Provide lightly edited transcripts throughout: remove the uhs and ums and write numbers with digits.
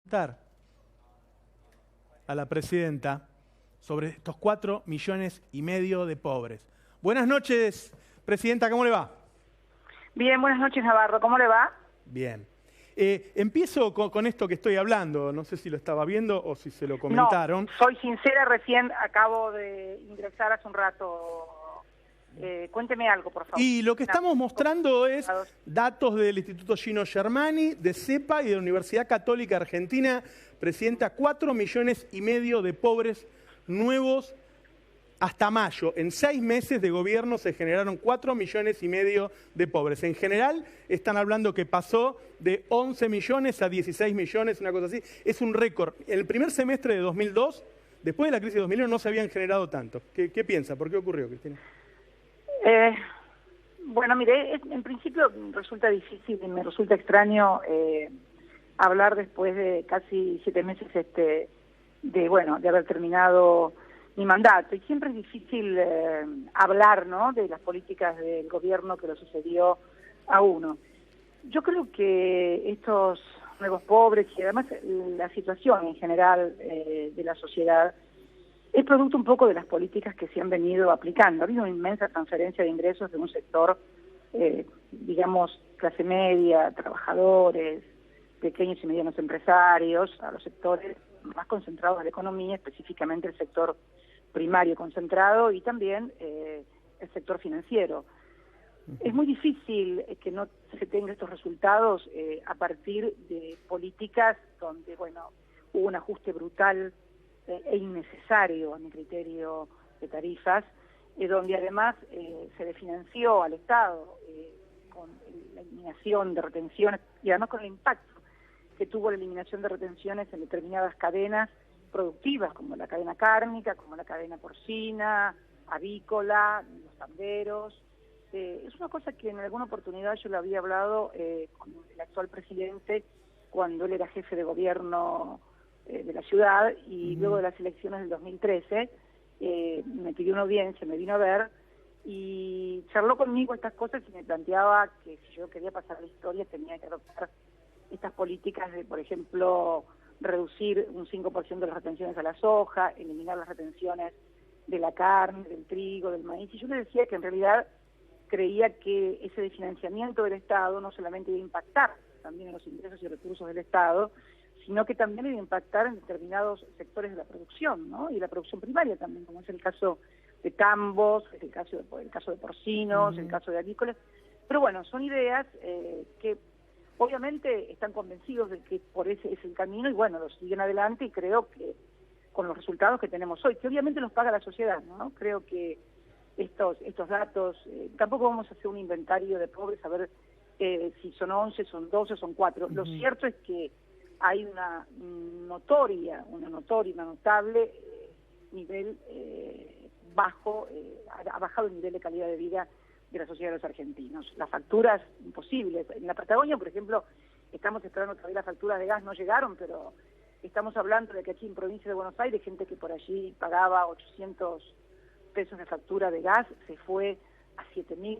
Preguntar a la presidenta sobre estos 4,5 millones de pobres. Buenas noches, presidenta, ¿cómo le va? Bien, buenas noches, Navarro, ¿cómo le va? Bien. Empiezo con esto que estoy hablando, no sé si lo estaba viendo o si se lo comentaron. No, soy sincera, recién acabo de ingresar hace un rato. Cuénteme algo, por favor. Y lo que estamos mostrando es datos del Instituto Gino Germani, de CEPA y de la Universidad Católica Argentina. Presidenta, 4,5 millones de pobres nuevos hasta mayo. En 6 meses de gobierno se generaron 4,5 millones de pobres. En general están hablando que pasó de 11 millones a 16 millones, una cosa así. Es un récord. En el primer semestre de 2002, después de la crisis de 2001, no se habían generado tanto. ¿Qué piensa? ¿Por qué ocurrió, Cristina? Bueno, mire, en principio resulta difícil y me resulta extraño hablar después de casi 7 meses de haber terminado mi mandato. Y siempre es difícil hablar, ¿no?, de las políticas del gobierno que lo sucedió a uno. Yo creo que estos nuevos pobres y además la situación en general de la sociedad es producto un poco de las políticas que se han venido aplicando. Ha habido una inmensa transferencia de ingresos de un sector, digamos, clase media, trabajadores, pequeños y medianos empresarios, a los sectores más concentrados de la economía, específicamente el sector primario concentrado y también el sector financiero. Es muy difícil que no se tengan estos resultados a partir de políticas donde, hubo un ajuste brutal e innecesario, a mi criterio, de tarifas, donde además se desfinanció al Estado con la eliminación de retenciones y además con el impacto que tuvo la eliminación de retenciones en determinadas cadenas productivas, como la cadena cárnica, como la cadena porcina, avícola, los tanderos. Es una cosa que en alguna oportunidad yo le había hablado con el actual presidente cuando él era jefe de gobierno de la ciudad y luego de las elecciones del 2013 me pidió una audiencia, me vino a ver y charló conmigo estas cosas y me planteaba que si yo quería pasar a la historia tenía que adoptar estas políticas de, por ejemplo, reducir un 5% de las retenciones a la soja, eliminar las retenciones de la carne, del trigo, del maíz. Y yo le decía que en realidad creía que ese desfinanciamiento del Estado no solamente iba a impactar también en los ingresos y recursos del Estado, sino que también iba a impactar en determinados sectores de la producción, ¿no? Y la producción primaria también, como es el caso de tambos, es el caso de porcinos, el caso de avícolas. Pero bueno, son ideas que obviamente están convencidos de que por ese es el camino y lo siguen adelante y creo que con los resultados que tenemos hoy, que obviamente los paga la sociedad, ¿no? Creo que estos datos, tampoco vamos a hacer un inventario de pobres, a ver si son 11, son 12, son 4. Lo cierto es que hay una notable nivel bajo, ha bajado el nivel de calidad de vida de la sociedad de los argentinos. Las facturas imposibles. En la Patagonia, por ejemplo, estamos esperando todavía las facturas de gas, no llegaron, pero estamos hablando de que aquí en provincia de Buenos Aires, gente que por allí pagaba 800 pesos de factura de gas, se fue a 7.000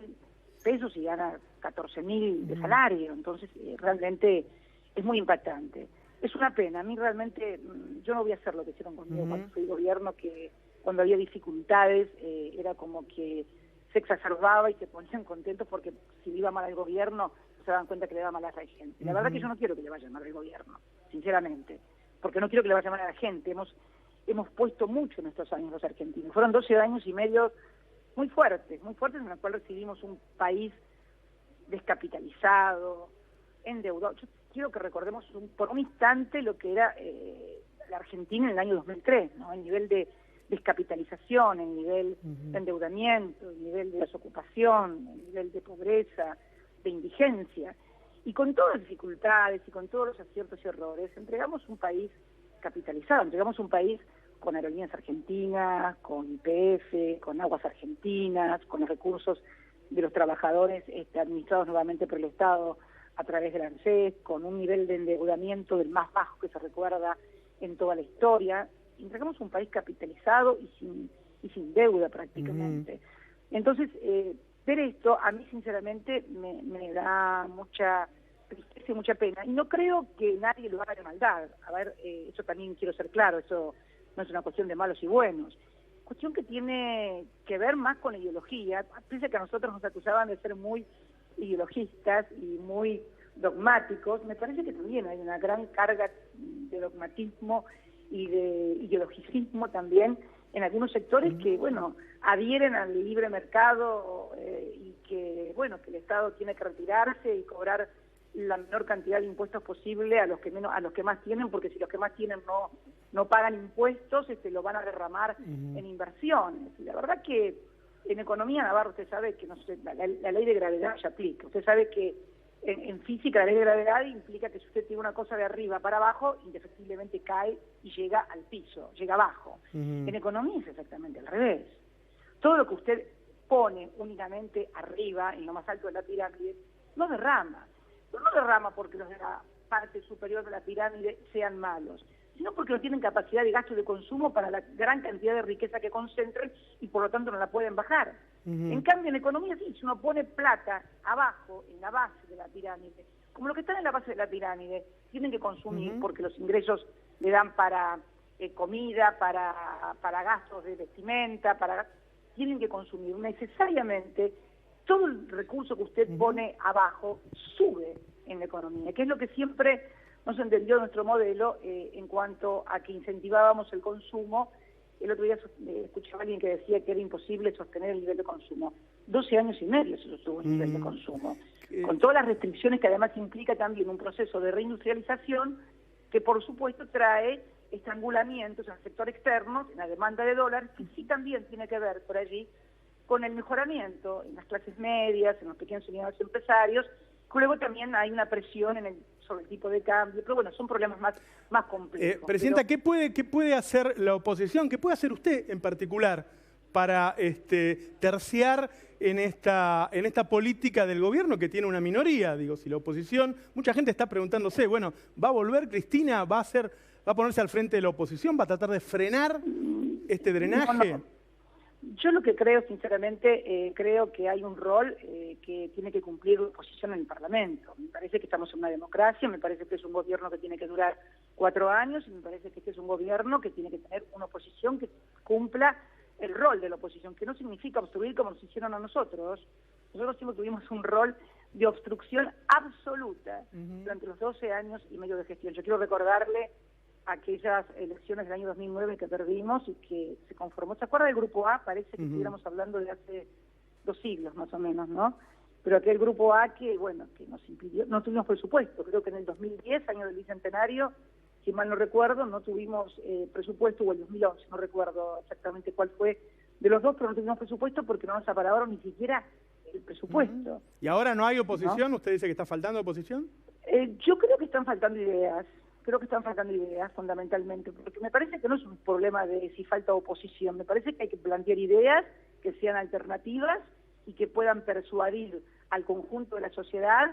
pesos y gana 14.000 de salario. Entonces, realmente es muy impactante. Es una pena. A mí realmente, yo no voy a hacer lo que hicieron conmigo cuando fui gobierno, que cuando había dificultades era como que se exacerbaba y se ponían contentos porque si le iba mal al gobierno se daban cuenta que le iba mal a la gente. La verdad que yo no quiero que le vaya mal al gobierno, sinceramente, porque no quiero que le vaya mal a la gente. Hemos puesto mucho en estos años los argentinos. Fueron 12 años y medio muy fuertes en los cuales recibimos un país descapitalizado, endeudado. Yo quiero que recordemos por un instante lo que era la Argentina en el año 2003, ¿no? El nivel de descapitalización, el nivel de endeudamiento, el nivel de desocupación, el nivel de pobreza, de indigencia. Y con todas las dificultades y con todos los aciertos y errores, entregamos un país capitalizado, entregamos un país con aerolíneas argentinas, con YPF, con aguas argentinas, con los recursos de los trabajadores administrados nuevamente por el Estado a través del ANSES, con un nivel de endeudamiento del más bajo que se recuerda en toda la historia. Entregamos un país capitalizado y sin deuda prácticamente. Entonces, ver esto a mí sinceramente me da mucha tristeza y mucha pena. Y no creo que nadie lo haga de maldad. A ver, eso también quiero ser claro, eso no es una cuestión de malos y buenos. Cuestión que tiene que ver más con la ideología. Pese que a nosotros nos acusaban de ser muy ideologistas y muy dogmáticos, me parece que también hay una gran carga de dogmatismo y de ideologicismo también en algunos sectores que, bueno, adhieren al libre mercado y que, bueno, que el Estado tiene que retirarse y cobrar la menor cantidad de impuestos posible a los que más tienen, porque si los que más tienen no pagan impuestos, lo van a derramar en inversiones. Y la verdad que en economía, Navarro, usted sabe que la ley de gravedad se aplica. Usted sabe que en física la ley de gravedad implica que si usted tiene una cosa de arriba para abajo, indefectiblemente cae y llega al piso, llega abajo. En economía es exactamente al revés. Todo lo que usted pone únicamente arriba, en lo más alto de la pirámide, no derrama. Pero no derrama porque los de la parte superior de la pirámide sean malos, sino porque no tienen capacidad de gasto y de consumo para la gran cantidad de riqueza que concentran y por lo tanto no la pueden bajar. En cambio, en economía sí, si uno pone plata abajo, en la base de la pirámide, como lo que están en la base de la pirámide, tienen que consumir porque los ingresos le dan para comida, para gastos de vestimenta, tienen que consumir. Necesariamente todo el recurso que usted pone abajo sube en la economía, que es lo que siempre nos entendió nuestro modelo en cuanto a que incentivábamos el consumo. El otro día escuchaba a alguien que decía que era imposible sostener el nivel de consumo. 12 años y medio se sostuvo el nivel de consumo, con todas las restricciones que además implica también un proceso de reindustrialización que por supuesto trae estrangulamientos en el sector externo, en la demanda de dólares, que sí también tiene que ver por allí con el mejoramiento en las clases medias, en los pequeños y medianos empresarios. Luego también hay una presión sobre el tipo de cambio, pero bueno, son problemas más complejos. Presidenta, ¿qué puede hacer la oposición? ¿Qué puede hacer usted en particular para terciar en esta política del gobierno que tiene una minoría? Digo, si la oposición, mucha gente está preguntándose, bueno, ¿va a volver Cristina? ¿Va a ponerse al frente de la oposición? ¿Va a tratar de frenar este drenaje? No. Yo lo que creo, sinceramente, creo que hay un rol que tiene que cumplir la oposición en el Parlamento. Me parece que estamos en una democracia, me parece que es un gobierno que tiene que durar 4 años, y me parece que este es un gobierno que tiene que tener una oposición que cumpla el rol de la oposición, que no significa obstruir como nos hicieron a nosotros. Nosotros siempre tuvimos un rol de obstrucción absoluta durante los 12 años y medio de gestión. Yo quiero recordarle aquellas elecciones del año 2009 que perdimos y que se conformó. ¿Se acuerda del Grupo A? Parece que estuviéramos hablando de hace 2 siglos más o menos, ¿no? Pero aquel Grupo A que, bueno, que nos impidió, no tuvimos presupuesto. Creo que en el 2010, año del Bicentenario, si mal no recuerdo, no tuvimos presupuesto, o el 2011, no recuerdo exactamente cuál fue de los dos, pero no tuvimos presupuesto porque no nos apararon ni siquiera el presupuesto. ¿Y ahora no hay oposición? ¿No? ¿Usted dice que está faltando oposición? Yo creo que están faltando ideas. Creo que están faltando ideas fundamentalmente, porque me parece que no es un problema de si falta oposición, me parece que hay que plantear ideas que sean alternativas y que puedan persuadir al conjunto de la sociedad,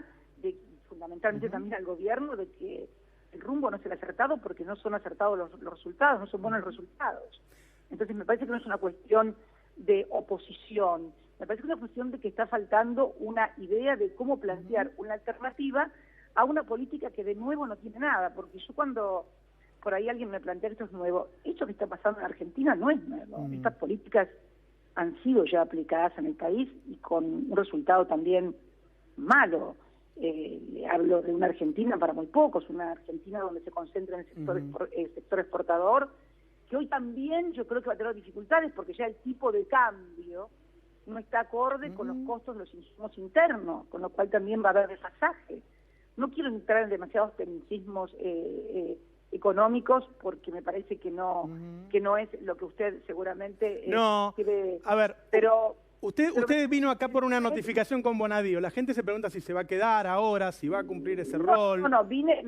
fundamentalmente también al gobierno, de que el rumbo no es el acertado porque no son acertados los resultados, no son buenos los resultados. Entonces me parece que no es una cuestión de oposición, me parece que es una cuestión de que está faltando una idea de cómo plantear una alternativa a una política que de nuevo no tiene nada, porque yo cuando por ahí alguien me plantea esto es nuevo, esto que está pasando en Argentina no es nuevo, estas políticas han sido ya aplicadas en el país y con un resultado también malo. Hablo de una Argentina para muy pocos, una Argentina donde se concentra en el sector exportador, que hoy también yo creo que va a tener dificultades porque ya el tipo de cambio no está acorde con los costos de los insumos internos, con lo cual también va a haber desfasaje. No quiero entrar en demasiados tecnicismos económicos porque me parece que no es lo que usted seguramente quiere. A ver, pero usted vino acá por una notificación con Bonadío. La gente se pregunta si se va a quedar ahora, si va a cumplir ese rol. No vine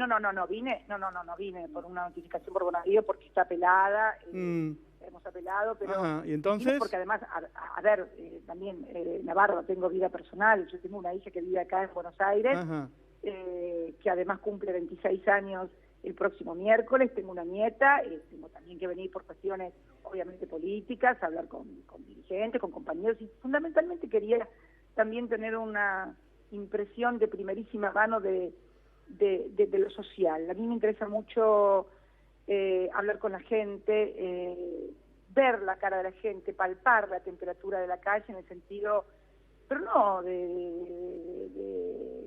por una notificación por Bonadío porque está apelada. Hemos apelado, pero ¿y entonces? Porque además, a ver, también Navarro, tengo vida personal, yo tengo una hija que vive acá en Buenos Aires. Que además cumple 26 años el próximo miércoles, tengo una nieta, tengo también que venir por cuestiones obviamente políticas, hablar con dirigentes, con compañeros, y fundamentalmente quería también tener una impresión de primerísima mano de de lo social. A mí me interesa mucho hablar con la gente, ver la cara de la gente, palpar la temperatura de la calle en el sentido, pero no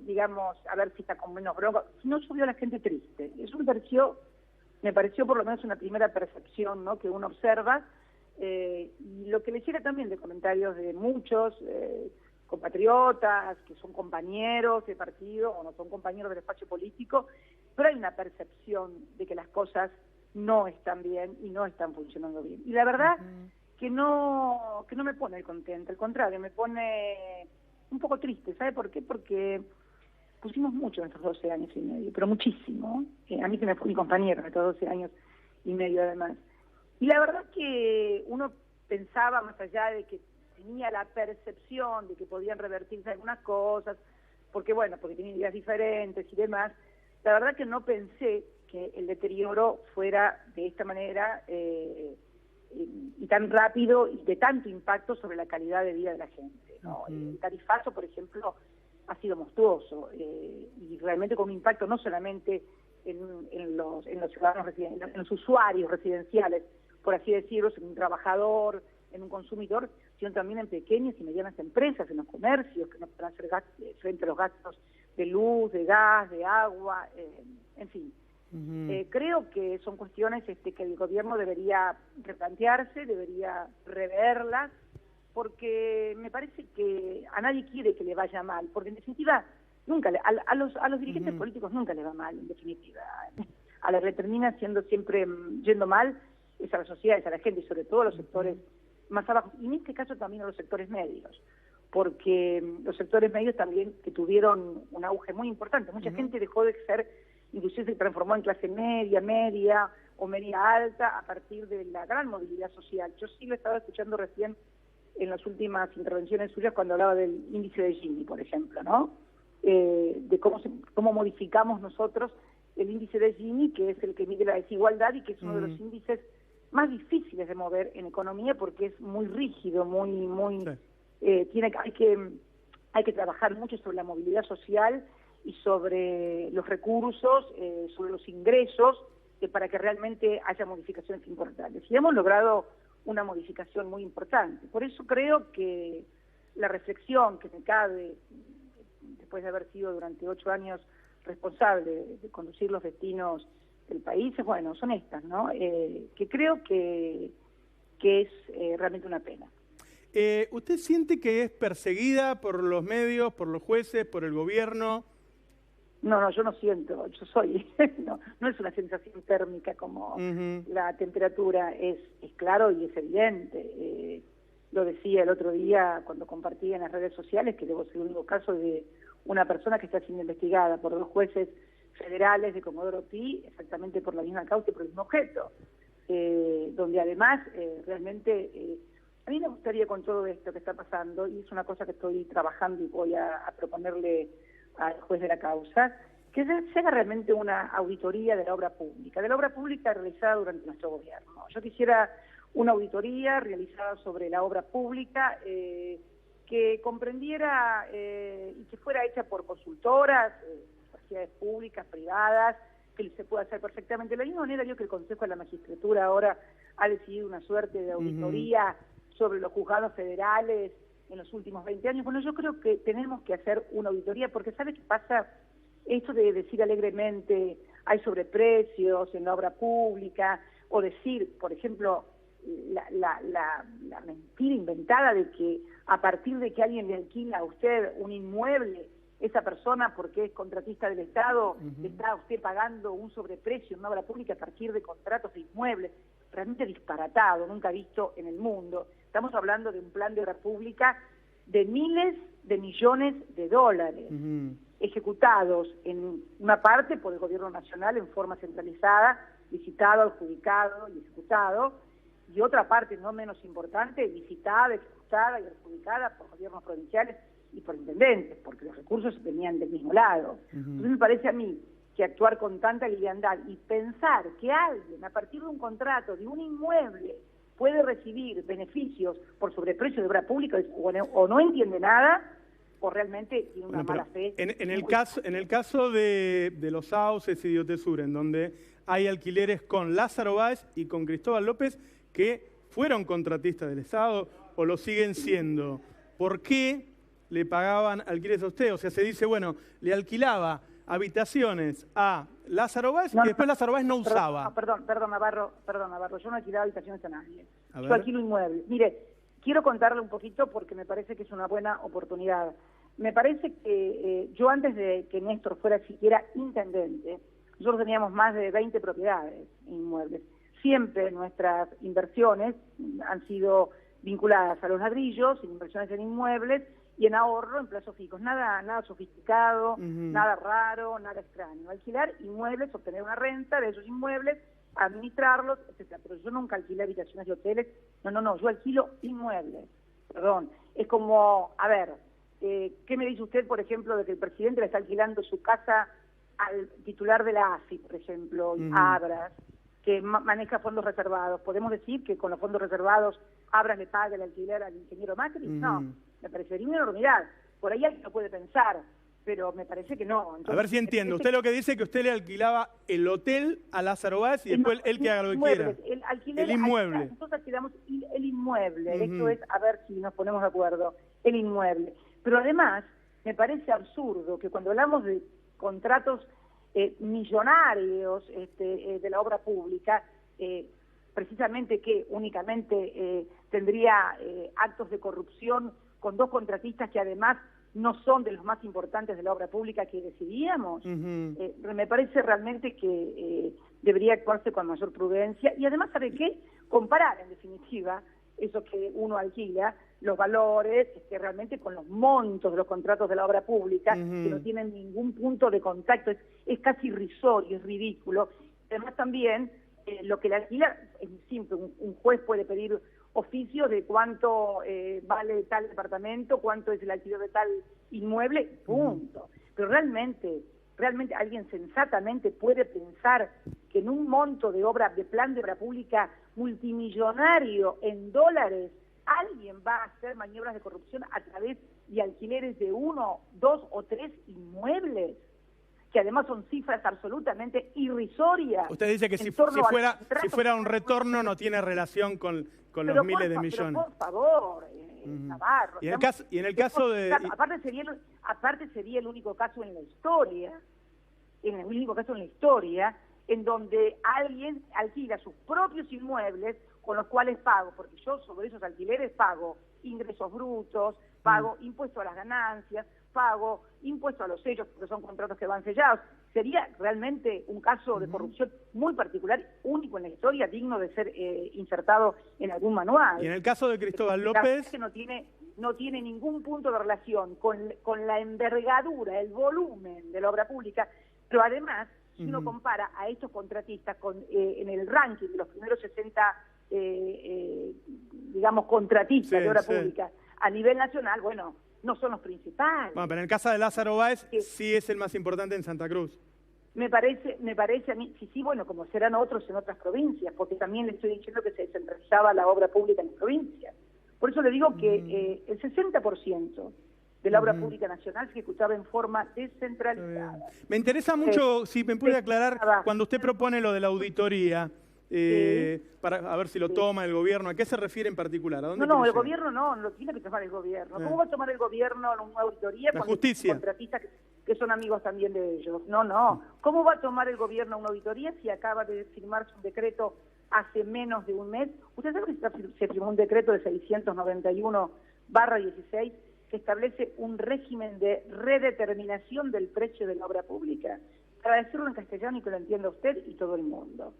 digamos, a ver si está con menos bronca, sino yo veo a la gente triste. Eso me pareció por lo menos una primera percepción, ¿no?, que uno observa, y lo que le llega también de comentarios de muchos compatriotas, que son compañeros de partido o no son compañeros del espacio político, pero hay una percepción de que las cosas no están bien y no están funcionando bien. Y la verdad que no me pone contenta, al contrario, me pone un poco triste. ¿Sabe por qué? Porque pusimos mucho en estos 12 años y medio, pero muchísimo. A mí que me fue mi compañero en estos 12 años y medio además. Y la verdad que uno pensaba, más allá de que tenía la percepción de que podían revertirse algunas cosas, porque tenían ideas diferentes y demás, la verdad que no pensé que el deterioro fuera de esta manera y tan rápido y de tanto impacto sobre la calidad de vida de la gente, ¿no? El tarifazo, por ejemplo, ha sido monstruoso y realmente con un impacto no solamente en los ciudadanos en los usuarios residenciales, por así decirlo, en un trabajador, en un consumidor, sino también en pequeñas y medianas empresas, en los comercios, que no pueden hacer frente a los gastos de luz, de gas, de agua, en fin. Creo que son cuestiones que el gobierno debería replantearse, debería reverlas, porque me parece que a nadie quiere que le vaya mal, porque en definitiva nunca a los dirigentes políticos nunca les va mal, en definitiva. A la que le termina siempre yendo mal es a la sociedad, es a la gente, y sobre todo a los sectores más abajo, y en este caso también a los sectores medios, porque los sectores medios también que tuvieron un auge muy importante. Mucha gente dejó de ser, inclusive se transformó en clase media o media alta a partir de la gran movilidad social. Yo sí lo estaba escuchando recién en las últimas intervenciones suyas cuando hablaba del índice de Gini, por ejemplo, ¿no? De cómo modificamos nosotros el índice de Gini, que es el que mide la desigualdad y que es uno de los índices más difíciles de mover en economía porque es muy rígido, hay que trabajar mucho sobre la movilidad social y sobre los recursos, sobre los ingresos, para que realmente haya modificaciones importantes. Y hemos logrado una modificación muy importante. Por eso creo que la reflexión que me cabe, después de haber sido durante 8 años responsable de conducir los destinos del país, son estas, ¿no? Que creo que es realmente una pena. ¿Usted siente que es perseguida por los medios, por los jueces, por el gobierno? No, yo no siento, yo soy, no es una sensación térmica como la temperatura, es claro y es evidente. Lo decía el otro día cuando compartí en las redes sociales, que debo ser el único caso de una persona que está siendo investigada por 2 jueces federales de Comodoro Pi, exactamente por la misma causa y por el mismo objeto, donde además realmente a mí me gustaría, con todo esto que está pasando, y es una cosa que estoy trabajando y voy a proponerle al juez de la causa, que se haga realmente una auditoría de la obra pública realizada durante nuestro gobierno. Yo quisiera una auditoría realizada sobre la obra pública que comprendiera y que fuera hecha por consultoras, sociedades públicas, privadas, que se pueda hacer perfectamente. De la misma manera, yo que el Consejo de la Magistratura ahora ha decidido una suerte de auditoría sobre los juzgados federales en los últimos 20 años. Bueno, yo creo que tenemos que hacer una auditoría, porque ¿sabe qué pasa? Esto de decir alegremente hay sobreprecios en la obra pública, o decir, por ejemplo, la mentira inventada de que a partir de que alguien le alquila a usted un inmueble, esa persona, porque es contratista del Estado, está usted pagando un sobreprecio en una obra pública a partir de contratos de inmuebles, realmente disparatado, nunca visto en el mundo. Estamos hablando de un plan de obra pública de miles de millones de dólares, ejecutados en una parte por el gobierno nacional en forma centralizada, licitado, adjudicado y ejecutado, y otra parte no menos importante, licitada, ejecutada y adjudicada por gobiernos provinciales y por intendentes, porque los recursos venían del mismo lado. Entonces me parece a mí que actuar con tanta liviandad y pensar que alguien a partir de un contrato de un inmueble puede recibir beneficios por sobreprecio de obra pública o no entiende nada, o realmente tiene una mala fe. En el caso de los Sauces y de Otesur, en donde hay alquileres con Lázaro Báez y con Cristóbal López, que fueron contratistas del Estado o lo siguen siendo, ¿por qué le pagaban alquileres a usted? O sea, se dice, bueno, le alquilaba habitaciones a Lázaro Báez y después Lázaro Báez no usaba. Perdón, Navarro, yo no alquilaba habitaciones a nadie. Yo alquilo inmuebles. Mire, quiero contarle un poquito porque me parece que es una buena oportunidad. Me parece que yo antes de que Néstor fuera siquiera intendente, nosotros teníamos más de 20 propiedades inmuebles. Siempre nuestras inversiones han sido vinculadas a los ladrillos, en inversiones en inmuebles y en ahorro en plazos fijos. Nada sofisticado, nada raro, nada extraño. Alquilar inmuebles, obtener una renta de esos inmuebles, administrarlos, etcétera. Pero yo nunca alquilé habitaciones de hoteles. No, yo alquilo inmuebles. Perdón. Es como, a ver, ¿qué me dice usted, por ejemplo, de que el presidente le está alquilando su casa al titular de la AFI, por ejemplo, Abras, que maneja fondos reservados? ¿Podemos decir que con los fondos reservados Abras le paga el alquiler al ingeniero Macri? No, me parecería una enormidad. Por ahí alguien lo puede pensar, pero me parece que no. Entonces, a ver si entiendo. Usted lo que dice es que usted le alquilaba el hotel a Lázaro Báez y después él que haga lo que quiera. El inmueble. Nosotros alquilamos el inmueble. Esto es, a ver si nos ponemos de acuerdo, el inmueble. Pero además, me parece absurdo que cuando hablamos de contratos millonarios de la obra pública, precisamente que únicamente tendría actos de corrupción con dos contratistas que además no son de los más importantes de la obra pública que decidíamos. Me parece realmente que debería actuarse con mayor prudencia y además, ¿sabe qué? Comparar, en definitiva, eso que uno alquila, los valores, realmente con los montos de los contratos de la obra pública, que no tienen ningún punto de contacto, es casi irrisorio, es ridículo. Además también, lo que le alquila es muy simple, un juez puede pedir oficios de cuánto vale tal departamento, cuánto es el alquiler de tal inmueble, punto. Pero realmente alguien sensatamente puede pensar que en un monto de obra, de plan de obra pública multimillonario en dólares, alguien va a hacer maniobras de corrupción a través de alquileres de 1, 2 o 3 inmuebles, que además son cifras absolutamente irrisorias. Usted dice que si fuera un retorno no tiene relación con los miles de millones. Pero por favor, Navarro. Y en el caso de... Aparte sería el único caso en la historia, en donde alguien alquila sus propios inmuebles con los cuales pago, porque yo sobre esos alquileres pago ingresos brutos, pago impuesto a las ganancias, pago impuesto a los sellos, porque son contratos que van sellados. Sería realmente un caso de corrupción muy particular, único en la historia, digno de ser insertado en algún manual. Y en el caso de Cristóbal López... Que no tiene ningún punto de relación con la envergadura, el volumen de la obra pública, pero además, si uno compara a estos contratistas en el ranking de los primeros 60, contratistas de obra pública a nivel nacional, bueno, no son los principales. Bueno, pero en el caso de Lázaro Báez sí es el más importante en Santa Cruz. Me parece a mí, sí, bueno, como serán otros en otras provincias, porque también le estoy diciendo que se descentralizaba la obra pública en las provincias. Por eso le digo que el 60% de la obra pública nacional se ejecutaba en forma descentralizada. Me interesa mucho, si me puede aclarar, cuando usted propone lo de la auditoría, para a ver si lo toma el gobierno, ¿a qué se refiere en particular? ¿A dónde el gobierno no lo tiene que tomar el gobierno. ¿Cómo va a tomar el gobierno una auditoría con contratistas que son amigos también de ellos? No. ¿Cómo va a tomar el gobierno una auditoría si acaba de firmarse un decreto hace menos de un mes? Usted sabe que se firmó un decreto de 691/16 que establece un régimen de redeterminación del precio de la obra pública. Para decirlo en castellano y que lo entienda usted y todo el mundo.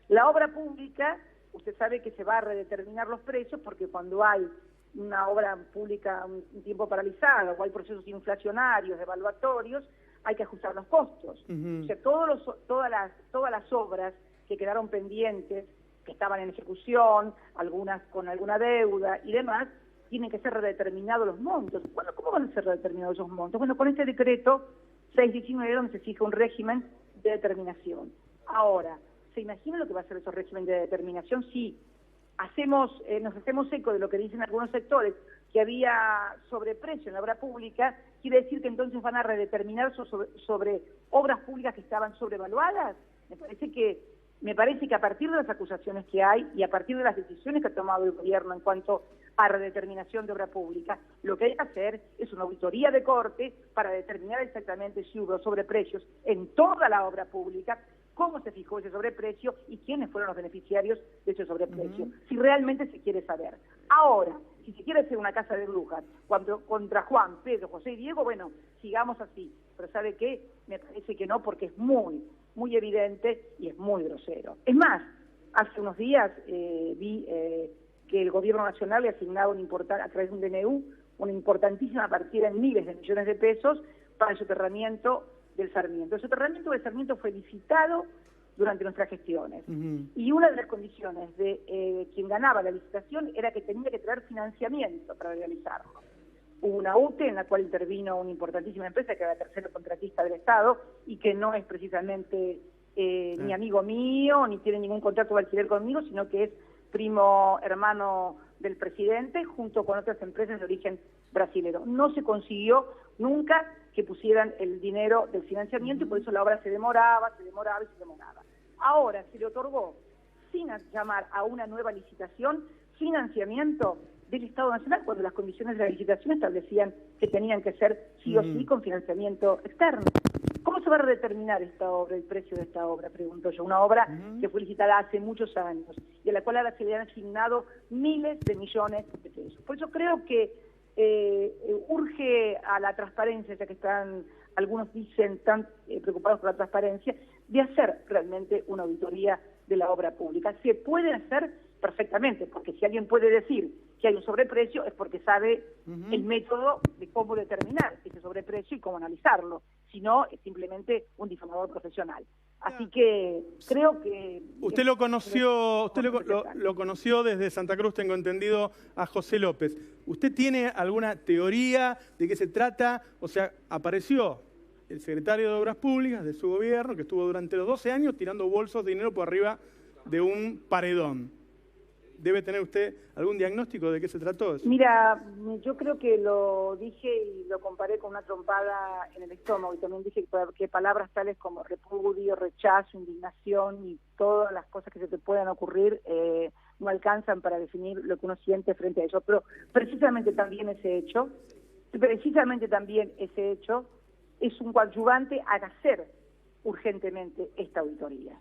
La obra pública, usted sabe que se va a redeterminar los precios porque cuando hay una obra pública un tiempo paralizada o hay procesos inflacionarios, evaluatorios, hay que ajustar los costos. O sea, todas las obras que quedaron pendientes, que estaban en ejecución, algunas con alguna deuda y demás, tienen que ser redeterminados los montos. Bueno, ¿cómo van a ser redeterminados esos montos? Bueno, con este decreto 619 donde se fija un régimen de determinación. Ahora, ¿se imagina lo que va a ser esos régimen de determinación? Si nos hacemos eco de lo que dicen algunos sectores, que había sobreprecio en la obra pública, quiere decir que entonces van a redeterminar sobre obras públicas que estaban sobrevaluadas. Me parece que a partir de las acusaciones que hay y a partir de las decisiones que ha tomado el gobierno en cuanto a redeterminación de obra pública, lo que hay que hacer es una auditoría de corte para determinar exactamente si hubo sobreprecios en toda la obra pública, cómo se fijó ese sobreprecio y quiénes fueron los beneficiarios de ese sobreprecio, si realmente se quiere saber. Ahora, si se quiere hacer una casa de brujas contra Juan, Pedro, José y Diego, bueno, sigamos así. Pero ¿sabe qué? Me parece que no, porque es muy evidente y es muy grosero. Es más, hace unos días vi que el Gobierno Nacional le ha asignado a través de un DNU una importantísima partida en miles de millones de pesos para el soterramiento del Sarmiento. El soterramiento del Sarmiento fue licitado durante nuestras gestiones. Y una de las condiciones de quien ganaba la licitación era que tenía que traer financiamiento para realizarlo. Hubo una UTE en la cual intervino una importantísima empresa que era la tercera contratista del Estado y que no es precisamente ni amigo mío, ni tiene ningún contrato de alquiler conmigo, sino que es primo hermano del presidente, junto con otras empresas de origen brasilero. No se consiguió nunca que pusieran el dinero del financiamiento y por eso la obra se demoraba. Ahora se le otorgó, sin llamar a una nueva licitación, financiamiento del Estado Nacional, cuando las condiciones de la licitación establecían que tenían que ser sí o sí con financiamiento externo. ¿Cómo se va a determinar esta obra, el precio de esta obra? Pregunto yo. Una obra que fue licitada hace muchos años y a la cual ahora se le han asignado miles de millones de pesos. Por eso creo que urge a la transparencia, ya que están, algunos dicen, tan preocupados por la transparencia, de hacer realmente una auditoría de la obra pública. Se puede hacer perfectamente, porque si alguien puede decir que hay un sobreprecio es porque sabe el método de cómo determinar ese sobreprecio y cómo analizarlo. Si no, es simplemente un difamador profesional. Así que creo que... Usted lo conoció, lo conoció desde Santa Cruz, tengo entendido, a José López. ¿Usted tiene alguna teoría de qué se trata? O sea, apareció el secretario de Obras Públicas de su gobierno, que estuvo durante los 12 años tirando bolsos de dinero por arriba de un paredón. ¿Debe tener usted algún diagnóstico de qué se trató eso? Mira, yo creo que lo dije y lo comparé con una trompada en el estómago, y también dije que palabras tales como repudio, rechazo, indignación y todas las cosas que se te puedan ocurrir no alcanzan para definir lo que uno siente frente a eso. Pero precisamente también ese hecho es un coadyuvante a hacer urgentemente esta auditoría.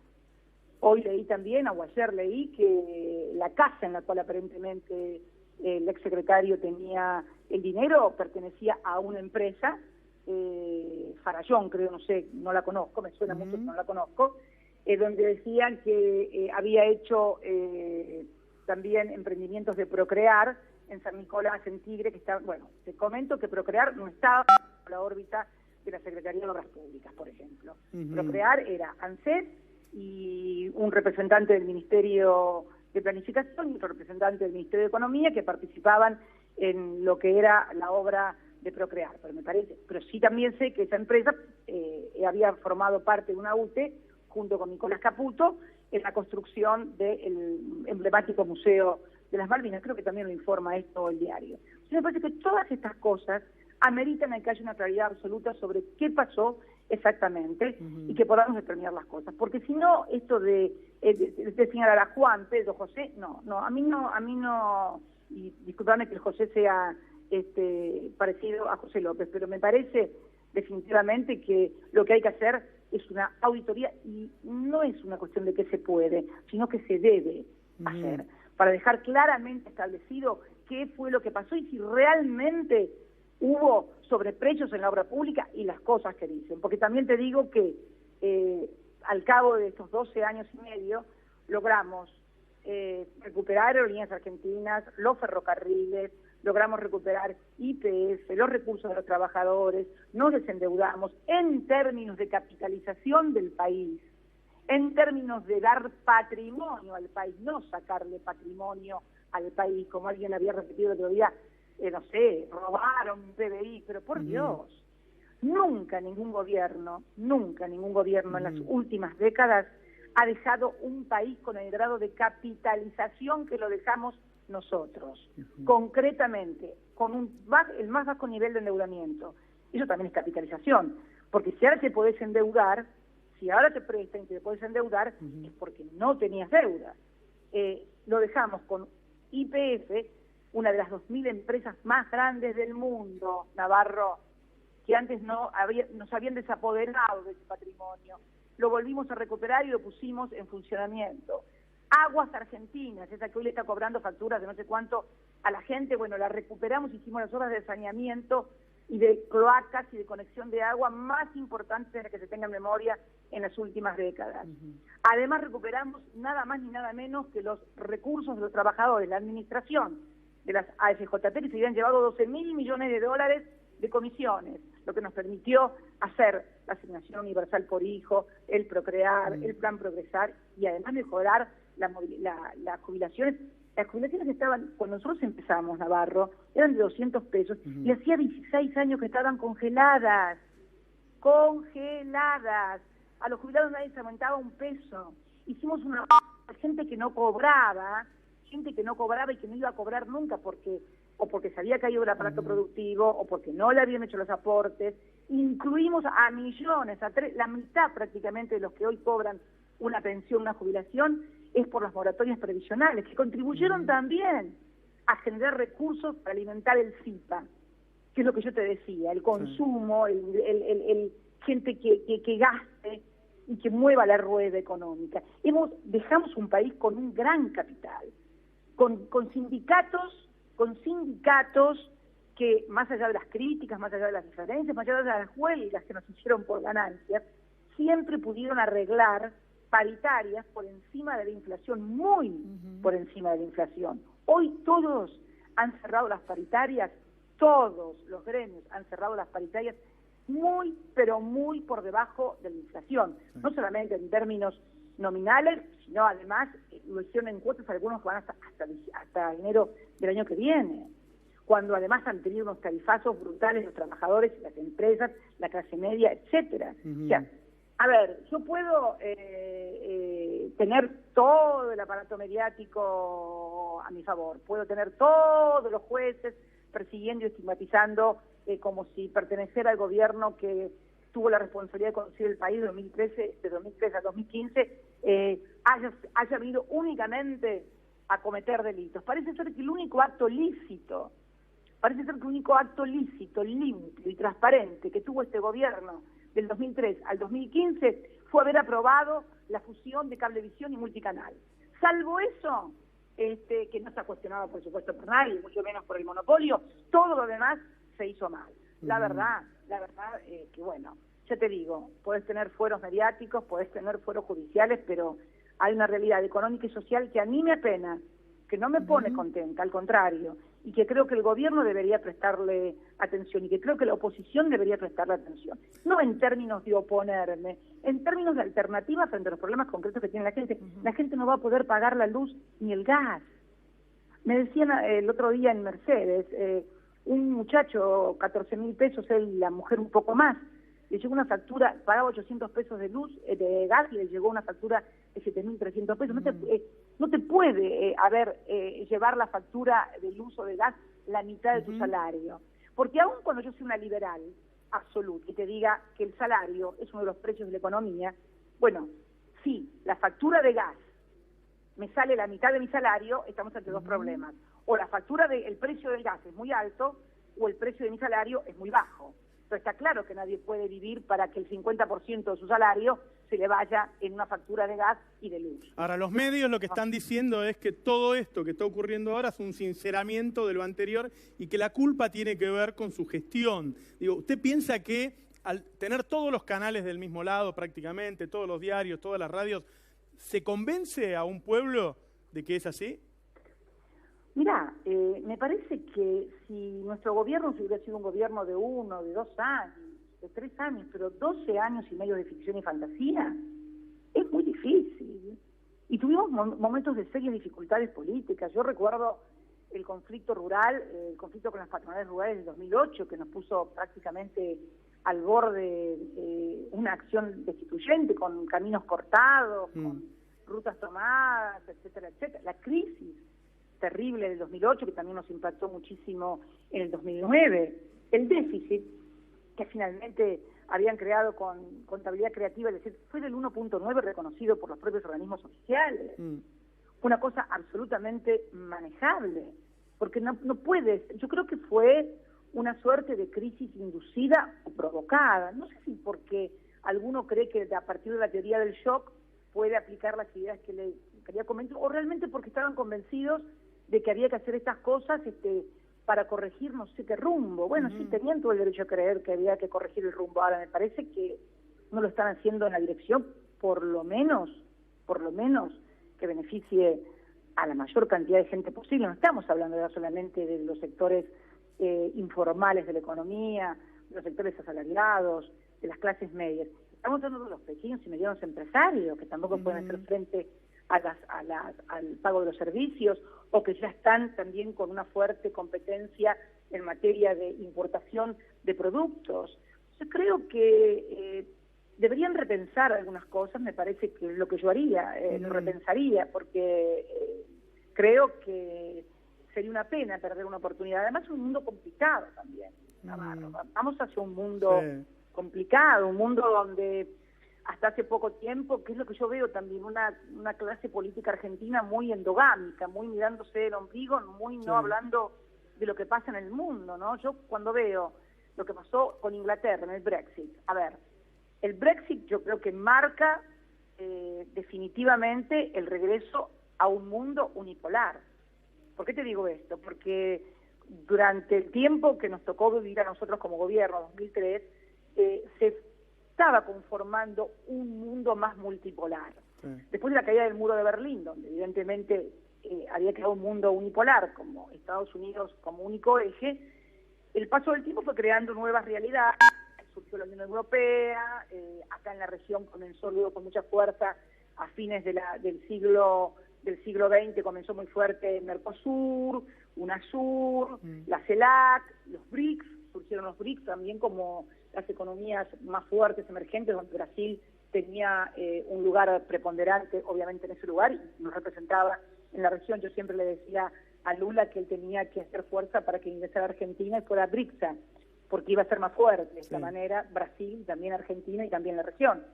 Hoy leí también, o ayer leí, que la casa en la cual aparentemente el exsecretario tenía el dinero pertenecía a una empresa, Farallón, creo, no sé, no la conozco, me suena mucho, no la conozco, donde decían que había hecho también emprendimientos de Procrear en San Nicolás, en Tigre, que está, bueno, te comento que Procrear no estaba en la órbita de la Secretaría de Obras Públicas, por ejemplo. Procrear era ANSES y un representante del Ministerio de Planificación y otro representante del Ministerio de Economía que participaban en lo que era la obra de Procrear, pero sí también sé que esa empresa había formado parte de una UTE junto con Nicolás Caputo en la construcción del emblemático Museo de las Malvinas. Creo que también lo informa esto el diario. Me parece que todas estas cosas ameritan que haya una claridad absoluta sobre qué pasó exactamente y que podamos determinar las cosas, porque si no, esto de señalar a Juan, Pedro, José, a mí no, y disculpame que el José sea parecido a José López, pero me parece definitivamente que lo que hay que hacer es una auditoría y no es una cuestión de que se puede, sino que se debe hacer, para dejar claramente establecido qué fue lo que pasó y si realmente hubo sobreprecios en la obra pública y las cosas que dicen. Porque también te digo que al cabo de estos 12 años y medio logramos recuperar aerolíneas argentinas, los ferrocarriles, logramos recuperar IPF, los recursos de los trabajadores, nos desendeudamos en términos de capitalización del país, en términos de dar patrimonio al país, no sacarle patrimonio al país, como alguien había repetido el otro día, no sé, robaron un PBI, pero por Dios, nunca ningún gobierno en las últimas décadas ha dejado un país con el grado de capitalización que lo dejamos nosotros, concretamente, con el más bajo nivel de endeudamiento. Eso también es capitalización, porque si ahora te podés endeudar, si ahora te prestan y te podés endeudar, es porque no tenías deuda. Lo dejamos con YPF, una de las 2.000 empresas más grandes del mundo, Navarro, que antes nos habían desapoderado de ese patrimonio. Lo volvimos a recuperar y lo pusimos en funcionamiento. Aguas Argentinas, esa que hoy le está cobrando facturas de no sé cuánto a la gente, bueno, la recuperamos, hicimos las obras de saneamiento y de cloacas y de conexión de agua más importantes de las que se tenga en memoria en las últimas décadas. Además recuperamos nada más ni nada menos que los recursos de los trabajadores, la administración de las AFJP, que se habían llevado $12.000 millones de comisiones, lo que nos permitió hacer la asignación universal por hijo, el Procrear, el Plan Progresar y además mejorar las jubilaciones. Las jubilaciones que estaban, cuando nosotros empezamos, Navarro, eran de 200 pesos y hacía 16 años que estaban congeladas. Congeladas. A los jubilados nadie se aumentaba un peso. Hicimos una gente que no cobraba y que no iba a cobrar nunca porque se había caído el aparato productivo o porque no le habían hecho los aportes. Incluimos a millones, la mitad prácticamente de los que hoy cobran una pensión, una jubilación, es por las moratorias previsionales, que contribuyeron también a generar recursos para alimentar el CIPA, que es lo que yo te decía, el consumo, el gente que gaste y que mueva la rueda económica. Dejamos un país con un gran capital, con sindicatos que, más allá de las críticas, más allá de las diferencias, más allá de las huelgas que nos hicieron por ganancias, siempre pudieron arreglar paritarias por encima de la inflación, muy por encima de la inflación. Hoy todos han cerrado las paritarias, todos los gremios han cerrado las paritarias muy, pero muy por debajo de la inflación, no solamente en términos nominales, sino además lo hicieron en cuotas, algunos que van hasta enero del año que viene, cuando además han tenido unos tarifazos brutales los trabajadores, las empresas, la clase media, etcétera. O sea, a ver, yo puedo tener todo el aparato mediático a mi favor, puedo tener todos los jueces persiguiendo y estigmatizando como si perteneciera al gobierno que tuvo la responsabilidad de conducir el país de 2013 a 2015, haya venido únicamente a cometer delitos. Parece ser que el único acto lícito, limpio y transparente que tuvo este gobierno del 2003 al 2015 fue haber aprobado la fusión de Cablevisión y Multicanal. Salvo eso, que no está cuestionado por supuesto por nadie, mucho menos por el monopolio, todo lo demás se hizo mal. La verdad que bueno, ya te digo, podés tener fueros mediáticos, podés tener fueros judiciales, pero hay una realidad económica y social que a mí me apena, que no me pone contenta, al contrario, y que creo que el gobierno debería prestarle atención y que creo que la oposición debería prestarle atención. No en términos de oponerme, en términos de alternativa frente a los problemas concretos que tiene la gente. La gente no va a poder pagar la luz ni el gas. Me decían el otro día en Mercedes, un muchacho, 14.000 pesos, él y la mujer un poco más, le llegó una factura, pagaba 800 pesos de luz, de gas, y le llegó una factura de 7.300 pesos. No te puede llevar la factura de luz o de gas la mitad de tu salario. Porque aun cuando yo soy una liberal absoluta y te diga que el salario es uno de los precios de la economía, bueno, si la factura de gas me sale la mitad de mi salario, estamos ante dos problemas. O la factura el precio del gas es muy alto, o el precio de mi salario es muy bajo. Pero está claro que nadie puede vivir para que el 50% de su salario se le vaya en una factura de gas y de luz. Ahora, los medios lo que están diciendo es que todo esto que está ocurriendo ahora es un sinceramiento de lo anterior y que la culpa tiene que ver con su gestión. Digo, ¿usted piensa que al tener todos los canales del mismo lado prácticamente, todos los diarios, todas las radios, se convence a un pueblo de que es así? Mirá, me parece que si nuestro gobierno hubiera sido un gobierno de 1, de 2 años, de 3 años, pero 12 años y medio de ficción y fantasía, es muy difícil. Y tuvimos momentos de serias dificultades políticas. Yo recuerdo el conflicto rural, el conflicto con las patronales rurales del 2008, que nos puso prácticamente al borde de una acción destituyente, con caminos cortados, con rutas tomadas, etcétera, etcétera. La crisis terrible del 2008, que también nos impactó muchísimo en el 2009. El déficit, que finalmente habían creado con contabilidad creativa, es decir, fue del 1.9 reconocido por los propios organismos oficiales. Una cosa absolutamente manejable, porque no puedes, yo creo que fue una suerte de crisis inducida o provocada. No sé si porque alguno cree que a partir de la teoría del shock puede aplicar las ideas que le quería comentar, o realmente porque estaban convencidos de que había que hacer estas cosas para corregir no sé qué rumbo. Bueno, sí, tenían todo el derecho a creer que había que corregir el rumbo. Ahora, me parece que no lo están haciendo en la dirección, por lo menos, que beneficie a la mayor cantidad de gente posible. No estamos hablando ya solamente de los sectores informales de la economía, de los sectores asalariados, de las clases medias. Estamos hablando de los pequeños y medianos empresarios, que tampoco pueden hacer frente al pago de los servicios, o que ya están también con una fuerte competencia en materia de importación de productos. Yo creo que deberían repensar algunas cosas, me parece que es lo que yo haría, lo repensaría, porque creo que sería una pena perder una oportunidad. Además es un mundo complicado también, Navarro. Vamos hacia un mundo complicado, un mundo donde hasta hace poco tiempo, que es lo que yo veo también, una clase política argentina muy endogámica, muy mirándose el ombligo, muy no hablando de lo que pasa en el mundo, ¿no? Yo cuando veo lo que pasó con Inglaterra en el Brexit, a ver, el Brexit yo creo que marca definitivamente el regreso a un mundo unipolar. ¿Por qué te digo esto? Porque durante el tiempo que nos tocó vivir a nosotros como gobierno, 2003, se estaba conformando un mundo más multipolar. Después de la caída del muro de Berlín, donde evidentemente había quedado un mundo unipolar, como Estados Unidos como único eje, el paso del tiempo fue creando nuevas realidades. Surgió la Unión Europea, acá en la región comenzó luego con mucha fuerza a fines del siglo XX, comenzó muy fuerte Mercosur, UNASUR, la CELAC, los BRICS, surgieron los BRICS también como las economías más fuertes, emergentes, donde Brasil tenía un lugar preponderante, obviamente, en ese lugar, y nos representaba en la región. Yo siempre le decía a Lula que él tenía que hacer fuerza para que ingresara a Argentina y fuera BRICSA, porque iba a ser más fuerte de esta manera Brasil, también Argentina y también la región.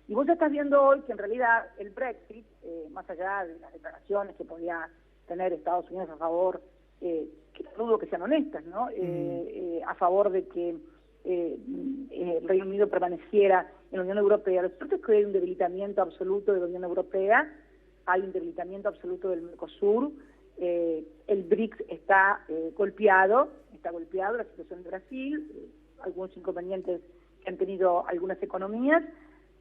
Y vos ya estás viendo hoy que en realidad el Brexit, más allá de las declaraciones que podía tener Estados Unidos a favor, que dudo que sean honestas, ¿no? A favor de que el Reino Unido permaneciera en la Unión Europea. Lo cierto es que hay un debilitamiento absoluto de la Unión Europea, hay un debilitamiento absoluto del Mercosur, el BRICS está golpeado la situación de Brasil, algunos inconvenientes que han tenido algunas economías.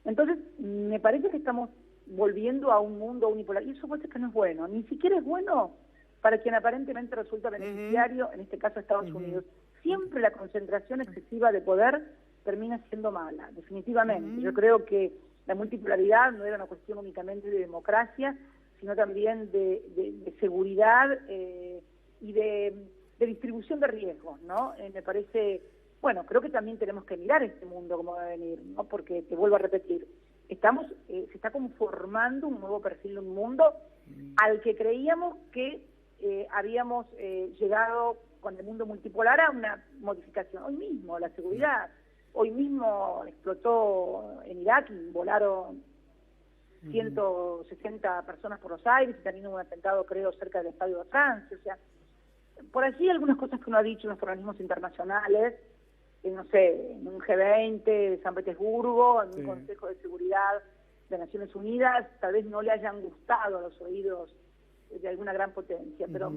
Entonces, me parece que estamos volviendo a un mundo unipolar, y eso parece que no es bueno, ni siquiera es bueno para quien aparentemente resulta beneficiario, en este caso Estados Unidos. Siempre la concentración excesiva de poder termina siendo mala, definitivamente. Yo creo que la multipolaridad no era una cuestión únicamente de democracia, sino también de seguridad y de distribución de riesgos, ¿no? Me parece, bueno, creo que también tenemos que mirar este mundo como va a venir, ¿no? Porque, te vuelvo a repetir, se está conformando un nuevo perfil de un mundo al que creíamos que habíamos llegado con el mundo multipolar a una modificación. Hoy mismo la seguridad, hoy mismo explotó en Irak y volaron 160 personas por los aires, y también hubo un atentado, creo, cerca del Estadio de Francia. O sea, por allí algunas cosas que uno ha dicho en los organismos internacionales, no sé, en un G20 de San Petersburgo, en un Consejo de Seguridad de Naciones Unidas, tal vez no le hayan gustado a los oídos de alguna gran potencia, pero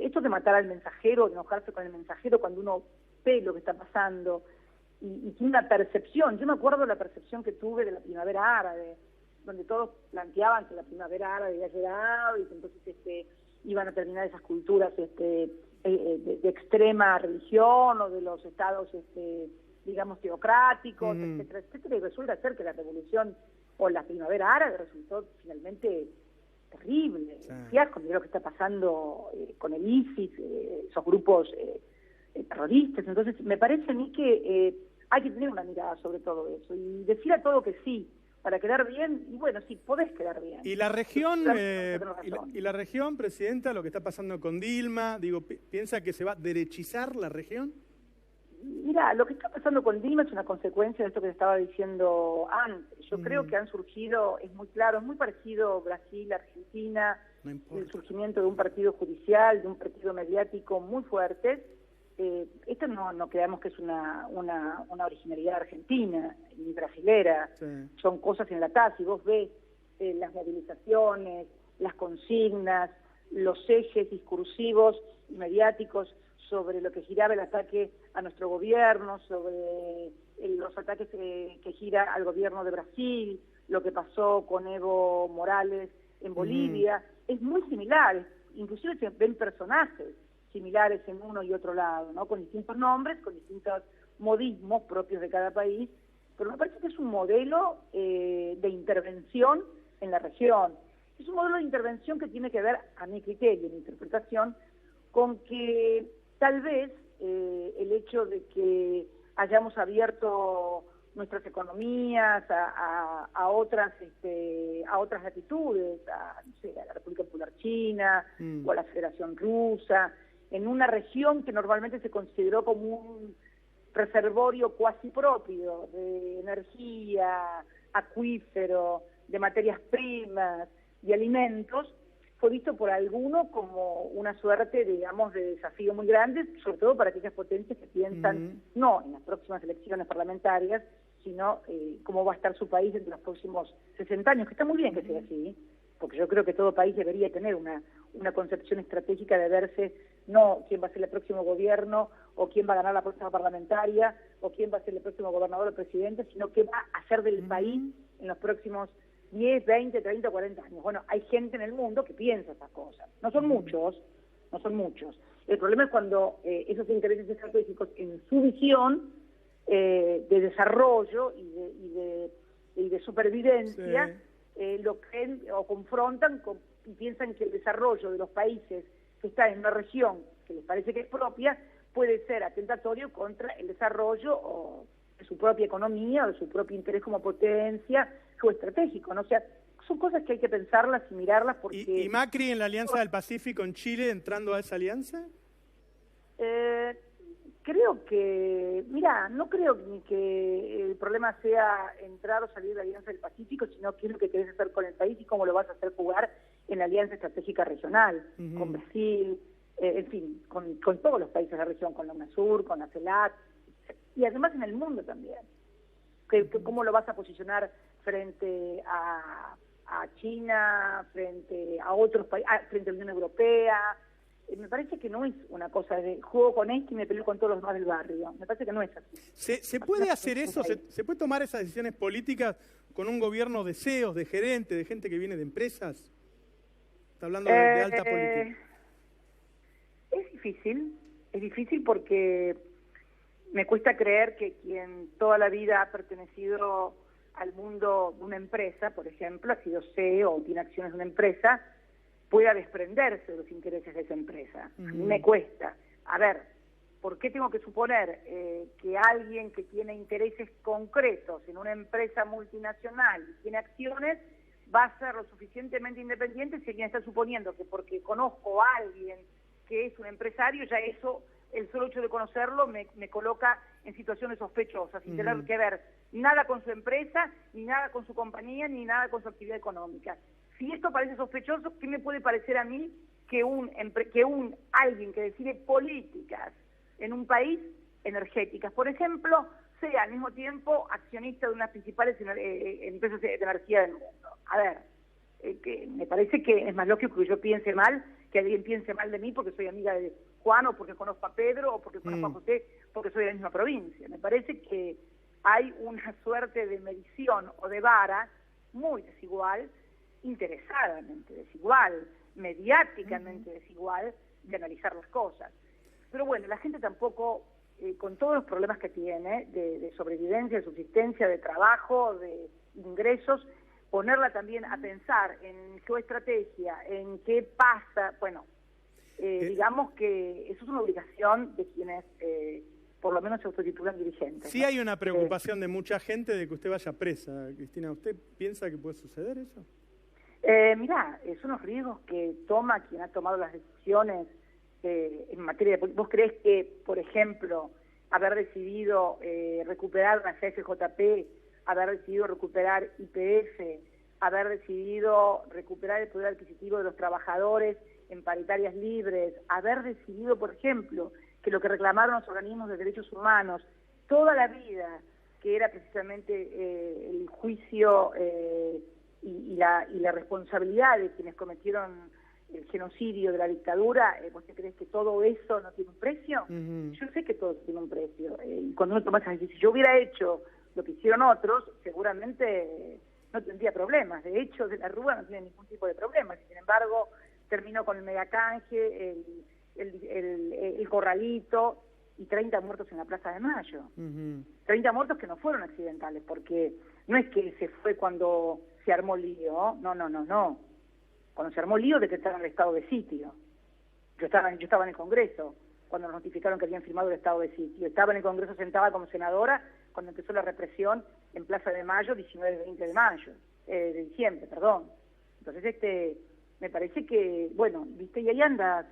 esto de matar al mensajero, de enojarse con el mensajero cuando uno ve lo que está pasando y tiene una percepción. Yo me acuerdo de la percepción que tuve de la primavera árabe, donde todos planteaban que la primavera árabe había llegado y que entonces iban a terminar esas culturas de extrema religión o de los estados, digamos, teocráticos, etcétera, etcétera, y resulta ser que la revolución o la primavera árabe resultó finalmente terrible, fiasco. Mira lo que está pasando con el ISIS, esos grupos terroristas. Entonces, me parece a mí que hay que tener una mirada sobre todo eso y decir a todo que sí, para quedar bien, y bueno, sí, podés quedar bien. Y la región, y la región, Presidenta, lo que está pasando con Dilma, digo, ¿piensa que se va a derechizar la región? Mira, lo que está pasando con Dilma es una consecuencia de esto que te estaba diciendo antes. Yo creo que han surgido, es muy claro, es muy parecido Brasil, Argentina, el surgimiento de un partido judicial, de un partido mediático muy fuerte. Esto no creamos que es una originalidad argentina ni brasilera, son cosas enlatadas. Si vos ves las movilizaciones, las consignas, los ejes discursivos y mediáticos sobre lo que giraba el ataque a nuestro gobierno, sobre los ataques que gira al gobierno de Brasil, lo que pasó con Evo Morales en Bolivia, es muy similar, inclusive se ven personajes similares en uno y otro lado, ¿no? Con distintos nombres, con distintos modismos propios de cada país, pero me parece que es un modelo de intervención en la región. Es un modelo de intervención que tiene que ver, a mi criterio, mi interpretación, con que tal vez el hecho de que hayamos abierto nuestras economías a otras latitudes, no sé, a la República Popular China o a la Federación Rusa, en una región que normalmente se consideró como un reservorio cuasi propio de energía, acuífero, de materias primas, de alimentos, fue visto por algunos como una suerte, digamos, de desafío muy grande, sobre todo para aquellas potencias que piensan no en las próximas elecciones parlamentarias, sino cómo va a estar su país en los próximos 60 años, que está muy bien que sea así, porque yo creo que todo país debería tener una concepción estratégica de verse no quién va a ser el próximo gobierno, o quién va a ganar la próxima parlamentaria, o quién va a ser el próximo gobernador o presidente, sino qué va a hacer del país en los próximos 10, 20, 30, 40 años. Bueno, hay gente en el mundo que piensa esas cosas. No son muchos, no son muchos. El problema es cuando esos intereses estratégicos en su visión de desarrollo y de supervivencia lo creen o confrontan y piensan que el desarrollo de los países que están en una región que les parece que es propia puede ser atentatorio contra el desarrollo de su propia economía o de su propio interés como potencia geoestratégico, ¿no? O sea, son cosas que hay que pensarlas y mirarlas porque... ¿Y Macri en la Alianza del Pacífico en Chile entrando a esa alianza? Creo que, mira, no creo ni que el problema sea entrar o salir de la Alianza del Pacífico, sino qué es lo que querés hacer con el país y cómo lo vas a hacer jugar en la Alianza Estratégica Regional, con Brasil, en fin, con todos los países de la región, con la UNASUR, con la CELAC, y además en el mundo también. ¿Cómo lo vas a posicionar frente a China, frente a otros países, frente a la Unión Europea? Me parece que no es una cosa de juego con este y me peleo con todos los demás del barrio. Me parece que no es así. ¿Se puede hacer eso? ¿Se puede tomar esas decisiones políticas con un gobierno de CEOs, de gerentes, de gente que viene de empresas? Está hablando de alta política. Es difícil porque me cuesta creer que quien toda la vida ha pertenecido al mundo de una empresa, por ejemplo, ha sido CEO o tiene acciones de una empresa, pueda desprenderse de los intereses de esa empresa. A mí me cuesta. A ver, ¿por qué tengo que suponer que alguien que tiene intereses concretos en una empresa multinacional y tiene acciones va a ser lo suficientemente independiente si alguien está suponiendo que porque conozco a alguien que es un empresario, ya eso, el solo hecho de conocerlo me coloca en situaciones sospechosas, sin tener que ver nada con su empresa, ni nada con su compañía, ni nada con su actividad económica? Si esto parece sospechoso, ¿qué me puede parecer a mí que alguien que decide políticas en un país, energéticas, por ejemplo, sea al mismo tiempo accionista de unas principales empresas de energía del mundo? A ver, que me parece que es más lógico que yo piense mal, que alguien piense mal de mí porque soy amiga de Juan, o porque conozco a Pedro, o porque conozco a José, porque soy de la misma provincia. Me parece que hay una suerte de medición o de vara muy desigual, interesadamente desigual, mediáticamente desigual, de analizar las cosas. Pero bueno, la gente tampoco, con todos los problemas que tiene, de sobrevivencia, de subsistencia, de trabajo, de ingresos, ponerla también a pensar en geoestrategia, en qué pasa, bueno, digamos que eso es una obligación de quienes por lo menos se autotitulan dirigentes. Sí, ¿no? hay una preocupación de mucha gente de que usted vaya presa. Cristina, ¿usted piensa que puede suceder eso? Mirá, son los riesgos que toma quien ha tomado las decisiones en materia de... ¿Vos creés que, por ejemplo, haber decidido recuperar la CFJP, haber decidido recuperar YPF, haber decidido recuperar el poder adquisitivo de los trabajadores en paritarias libres, haber decidido, por ejemplo, que lo que reclamaron los organismos de derechos humanos toda la vida, que era precisamente el juicio y la responsabilidad de quienes cometieron el genocidio de la dictadura, ¿vos te crees que todo eso no tiene un precio? Yo sé que todo tiene un precio. Y cuando uno toma esas decisiones, si yo hubiera hecho lo que hicieron otros, seguramente no tendría problemas. De hecho, de la Rúa no tiene ningún tipo de problemas. Sin embargo, terminó con el megacanje, el corralito y 30 muertos en la Plaza de Mayo. 30 muertos que no fueron accidentales, porque no es que se fue cuando se armó el lío, no. Cuando se armó el lío decretaron el estado de sitio. Yo estaba en el Congreso cuando nos notificaron que habían firmado el estado de sitio. Estaba en el Congreso sentada como senadora cuando empezó la represión en Plaza de Mayo, 19 y 20 de diciembre, perdón. Entonces, me parece que, bueno, viste, y ahí andas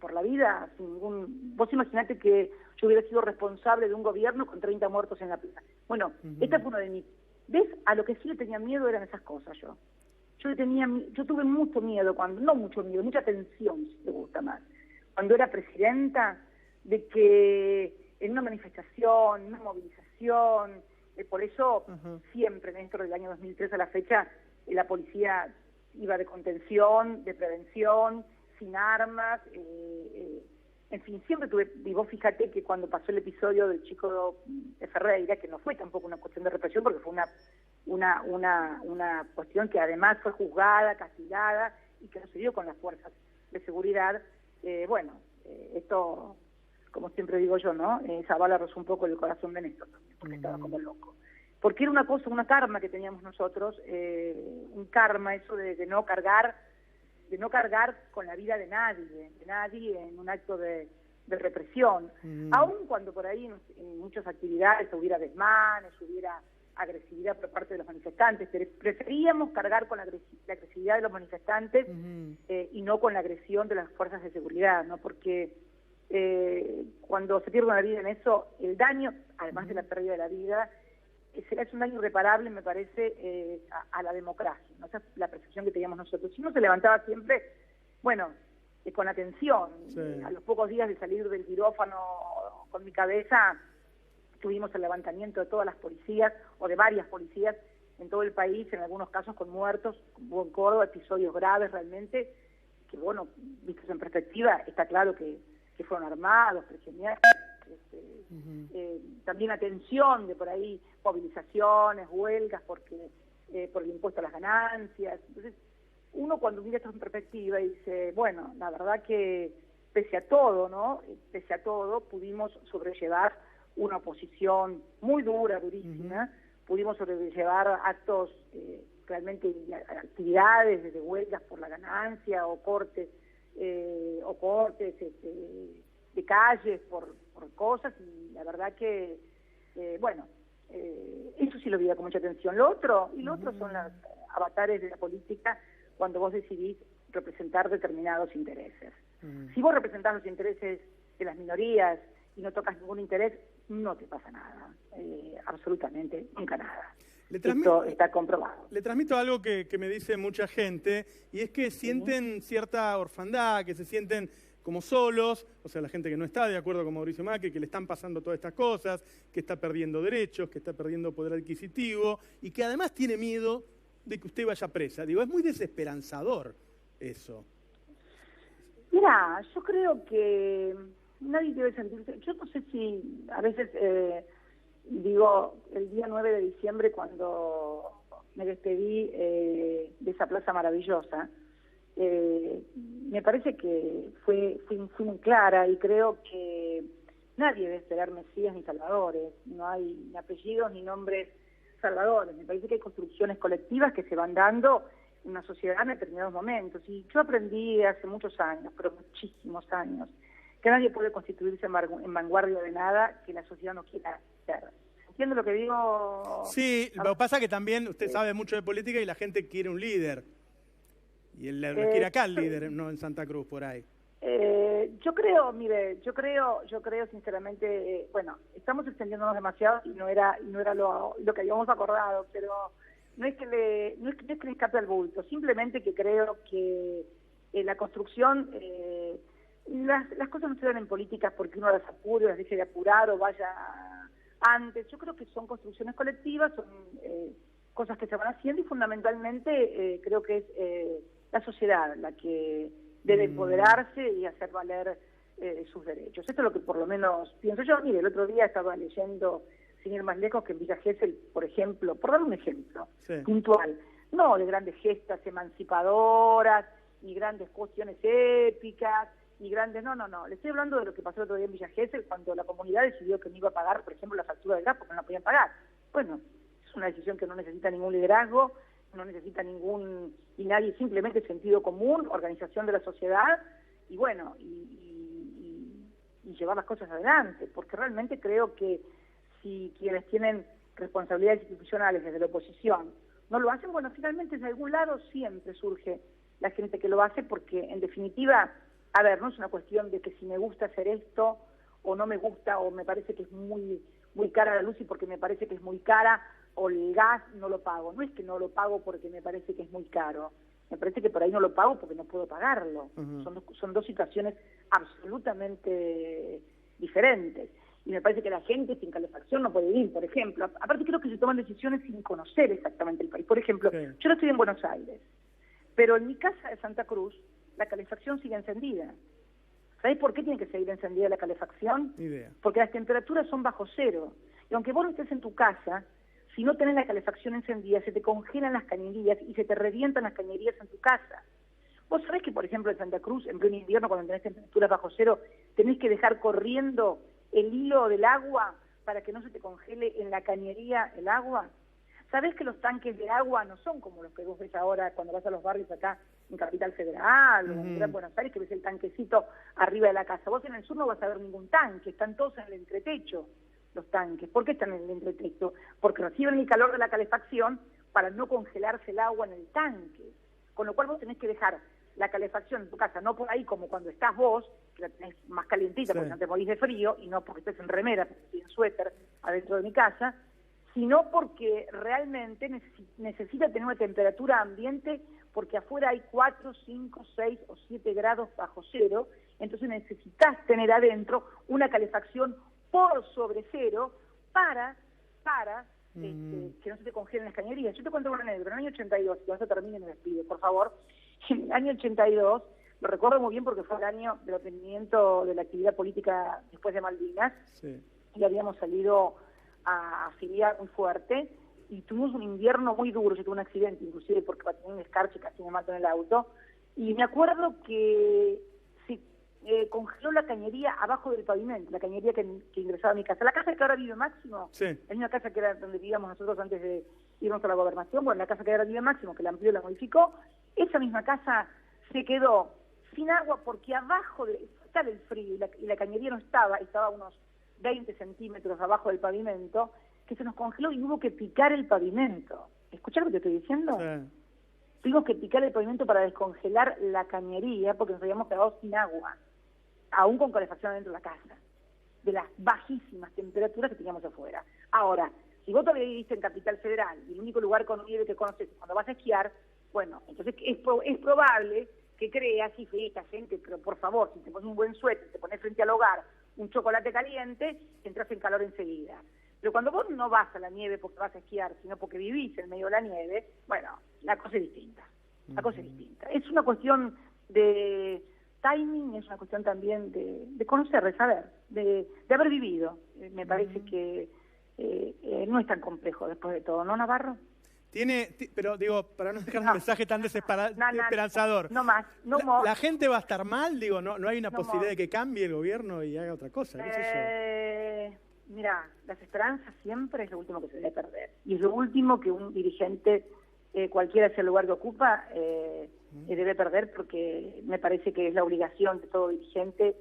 por la vida sin ningún... Vos imaginate que yo hubiera sido responsable de un gobierno con 30 muertos en la plaza. Bueno, esta fue uno de mis... ¿Ves? A lo que sí le tenía miedo eran esas cosas yo. Yo tuve mucho miedo, no mucho miedo, mucha tensión, si te gusta más. Cuando era presidenta, de que en una manifestación, una movilización, por eso siempre dentro del año 2003 a la fecha, la policía iba de contención, de prevención, sin armas, en fin, siempre tuve, y vos fíjate que cuando pasó el episodio del chico de Ferreira, que no fue tampoco una cuestión de represión, porque fue una cuestión que además fue juzgada, castigada, y que no se dio con las fuerzas de seguridad, esto, como siempre digo yo, ¿no? Esa bala rozó un poco el corazón de Néstor, porque estaba como loco. Porque era una cosa, una karma que teníamos nosotros, un karma eso de no cargar con la vida de nadie en un acto de represión, aun cuando por ahí en muchas actividades hubiera desmanes, hubiera agresividad por parte de los manifestantes, pero preferíamos cargar con la agresividad de los manifestantes y no con la agresión de las fuerzas de seguridad, ¿no? Porque cuando se pierde una vida en eso, el daño, además de la pérdida de la vida, es un daño irreparable, me parece, a la democracia, ¿no? Esa es la percepción que teníamos nosotros. Si uno se levantaba siempre, con atención, a los pocos días de salir del quirófano con mi cabeza, tuvimos el levantamiento de todas las policías, o de varias policías en todo el país, en algunos casos con muertos, hubo en Córdoba episodios graves realmente, que vistos en perspectiva, está claro que fueron armados, prisioneros, también atención de por ahí, movilizaciones, huelgas, por el impuesto a las ganancias. Entonces, uno cuando mira esto en perspectiva dice, la verdad que pese a todo, ¿no? Pese a todo, pudimos sobrellevar una oposición muy dura, durísima, pudimos sobrellevar actos, realmente actividades de huelgas por la ganancia o cortes de calles por cosas, y la verdad que, eso sí lo veía con mucha atención. Lo otro son los avatares de la política cuando vos decidís representar determinados intereses. Si vos representás los intereses de las minorías y no tocas ningún interés, no te pasa nada, absolutamente nunca nada. Esto está comprobado. Le transmito algo que me dice mucha gente, y es que sienten cierta orfandad, que se sienten como solos, o sea, la gente que no está de acuerdo con Mauricio Macri, que le están pasando todas estas cosas, que está perdiendo derechos, que está perdiendo poder adquisitivo, y que además tiene miedo de que usted vaya presa. Digo, es muy desesperanzador eso. Mira, yo creo que nadie debe sentirse... Yo no sé si a veces, digo, el día 9 de diciembre, cuando me despedí de esa plaza maravillosa, me parece que fui muy clara, y creo que nadie debe esperar mesías ni salvadores, no hay ni apellidos ni nombres salvadores. Me parece que hay construcciones colectivas que se van dando en una sociedad en determinados momentos, y yo aprendí hace muchos años, pero muchísimos años, que nadie puede constituirse en vanguardia de nada que la sociedad no quiera ser. ¿Entiende lo que digo? Sí, lo que pasa es que también usted sabe mucho de política y la gente quiere un líder. Y él quiere acá el líder, no en Santa Cruz, por ahí. Yo creo, mire, yo creo sinceramente, bueno, estamos extendiéndonos demasiado y no era lo que habíamos acordado, pero no es que le escape al bulto, simplemente que creo que la construcción, las cosas no se dan en políticas porque uno las apure, las deje de apurar o vaya antes. Yo creo que son construcciones colectivas, son cosas que se van haciendo y fundamentalmente creo que es la sociedad la que debe empoderarse y hacer valer sus derechos. Esto es lo que por lo menos pienso yo. Mire, el otro día estaba leyendo, sin ir más lejos, que en Villa Gesell, por ejemplo, por dar un ejemplo puntual, no de grandes gestas emancipadoras, ni grandes cuestiones épicas, ni grandes... No, le estoy hablando de lo que pasó el otro día en Villa Gesell, cuando la comunidad decidió que no iba a pagar, por ejemplo, la factura del gas porque no la podían pagar. Bueno, es una decisión que no necesita ningún liderazgo, no necesita y nadie, simplemente sentido común, organización de la sociedad, y bueno, y llevar las cosas adelante, porque realmente creo que si quienes tienen responsabilidades institucionales desde la oposición no lo hacen, bueno, finalmente de algún lado siempre surge la gente que lo hace, porque en definitiva, a ver, no es una cuestión de que si me gusta hacer esto o no me gusta, o me parece que es muy cara la luz y porque me parece que es muy cara, o el gas no lo pago. No es que no lo pago porque me parece que es muy caro, me parece que por ahí no lo pago porque no puedo pagarlo. Son dos situaciones absolutamente diferentes. Y me parece que la gente sin calefacción no puede vivir, por ejemplo. Aparte creo que se toman decisiones sin conocer exactamente el país. Por ejemplo, yo no estoy en Buenos Aires, pero en mi casa de Santa Cruz la calefacción sigue encendida. ¿Sabés por qué tiene que seguir encendida la calefacción? Idea. Porque las temperaturas son bajo cero. Y aunque vos no estés en tu casa, si no tenés la calefacción encendida, se te congelan las cañerías y se te revientan las cañerías en tu casa. Vos sabés que, por ejemplo, en Santa Cruz, en pleno invierno, cuando tenés temperaturas bajo cero, tenés que dejar corriendo el hilo del agua para que no se te congele en la cañería el agua. ¿Sabés que los tanques de agua no son como los que vos ves ahora cuando vas a los barrios acá en Capital Federal o en Gran Buenos Aires, que ves el tanquecito arriba de la casa? Vos en el sur no vas a ver ningún tanque, están todos en el entretecho los tanques. ¿Por qué están en el entretecho? Porque reciben el calor de la calefacción para no congelarse el agua en el tanque. Con lo cual vos tenés que dejar la calefacción en tu casa, no por ahí como cuando estás vos, que la tenés más calientita porque no te morís de frío, y no porque estés en remera, porque estoy en suéter adentro de mi casa, sino porque realmente necesita tener una temperatura ambiente, porque afuera hay 4, 5, 6 o 7 grados bajo cero, entonces necesitas tener adentro una calefacción por sobre cero para que no se te congelen las cañerías. Yo te cuento una anécdota. En el año 82, y cuando termine me despido, por favor. En el año 82, lo recuerdo muy bien porque fue el año del obtenimiento de la actividad política después de Malvinas, y habíamos salido a afiliar muy fuerte, y tuvimos un invierno muy duro. Yo tuve un accidente, inclusive, porque tenía un escarche, casi me mato en el auto, y me acuerdo que se congeló la cañería abajo del pavimento, la cañería que ingresaba a mi casa. La casa que ahora vive Máximo, es una casa que era donde vivíamos nosotros antes de irnos a la gobernación, bueno, la casa que ahora vive Máximo, que la amplió y la modificó, esa misma casa se quedó sin agua porque abajo estaba el frío y la cañería no estaba a unos 20 centímetros abajo del pavimento, que se nos congeló y hubo que picar el pavimento. ¿Escuchás lo que te estoy diciendo? Tuvimos que picar el pavimento para descongelar la cañería porque nos habíamos quedado sin agua, aún con calefacción dentro de la casa, de las bajísimas temperaturas que teníamos afuera. Ahora, si vos todavía viviste en Capital Federal y el único lugar con nieve que conoces es cuando vas a esquiar, bueno, entonces es probable que creas, y esta gente, pero por favor, si te pones un buen suéter, te pones frente al hogar un chocolate caliente, entras en calor enseguida. Pero cuando vos no vas a la nieve porque vas a esquiar, sino porque vivís en medio de la nieve, bueno, la cosa es distinta. La cosa es distinta. Es una cuestión de timing, es una cuestión también de conocer, de saber, de haber vivido. Me parece que no es tan complejo después de todo, ¿no, Navarro? Pero digo, para no dejar un mensaje tan desesperanzador. No más, no más. ¿La gente va a estar mal? Digo, no hay una posibilidad de que cambie el gobierno y haga otra cosa. ¿Qué es eso? Mira, las esperanzas siempre es lo último que se debe perder. Y es lo último que un dirigente, cualquiera sea el lugar que ocupa, debe perder, porque me parece que es la obligación de todo dirigente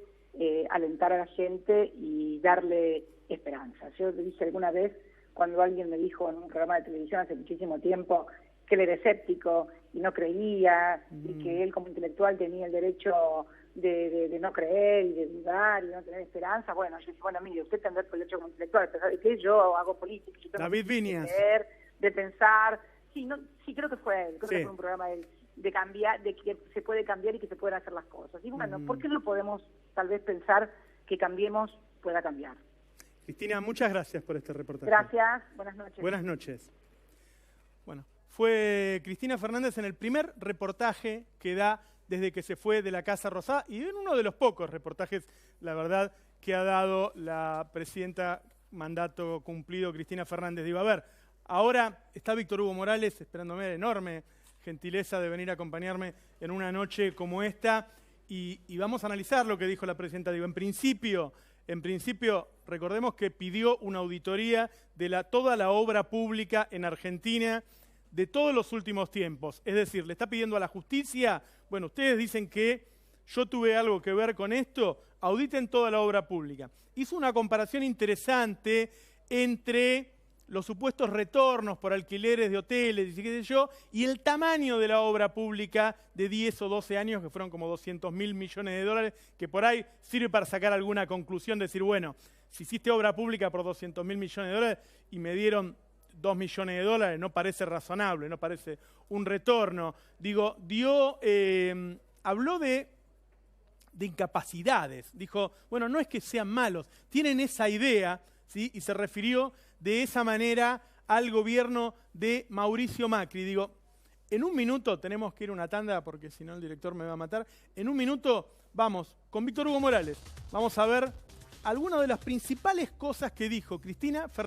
alentar a la gente y darle esperanza. Yo le dije alguna vez, cuando alguien me dijo en un programa de televisión hace muchísimo tiempo que él era escéptico y no creía, y que él como intelectual tenía el derecho de no creer y de dudar y de no tener esperanza. Bueno, yo dije, bueno, mire, usted tendrá el derecho como intelectual, pero ¿sabe qué? Yo hago política, yo tengo David Viñas. de leer, de pensar. Sí, creo que fue él, creo que fue un programa de cambiar, de que se puede cambiar y que se pueden hacer las cosas. Y bueno, ¿por qué no podemos tal vez pensar que cambiemos pueda cambiar? Cristina, muchas gracias por este reportaje. Gracias, buenas noches. Buenas noches. Bueno, fue Cristina Fernández en el primer reportaje que da desde que se fue de la Casa Rosada y en uno de los pocos reportajes, la verdad, que ha dado la presidenta mandato cumplido Cristina Fernández. Digo, a ver, ahora está Víctor Hugo Morales esperándome, enorme gentileza de venir a acompañarme en una noche como esta y vamos a analizar lo que dijo la presidenta. Digo, en principio, recordemos que pidió una auditoría de toda la obra pública en Argentina de todos los últimos tiempos. Es decir, le está pidiendo a la justicia, bueno, ustedes dicen que yo tuve algo que ver con esto, auditen toda la obra pública. Hizo una comparación interesante entre los supuestos retornos por alquileres de hoteles y qué sé yo, y el tamaño de la obra pública de 10 o 12 años, que fueron como 200.000 millones de dólares, que por ahí sirve para sacar alguna conclusión, decir, bueno, si hiciste obra pública por 200.000 millones de dólares y me dieron 2 millones de dólares, no parece razonable, no parece un retorno. Digo, habló de incapacidades, dijo, bueno, no es que sean malos, tienen esa idea, ¿sí? Y se refirió de esa manera al gobierno de Mauricio Macri. Digo, en un minuto tenemos que ir a una tanda porque si no el director me va a matar. En un minuto vamos con Víctor Hugo Morales. Vamos a ver algunas de las principales cosas que dijo Cristina Fernández.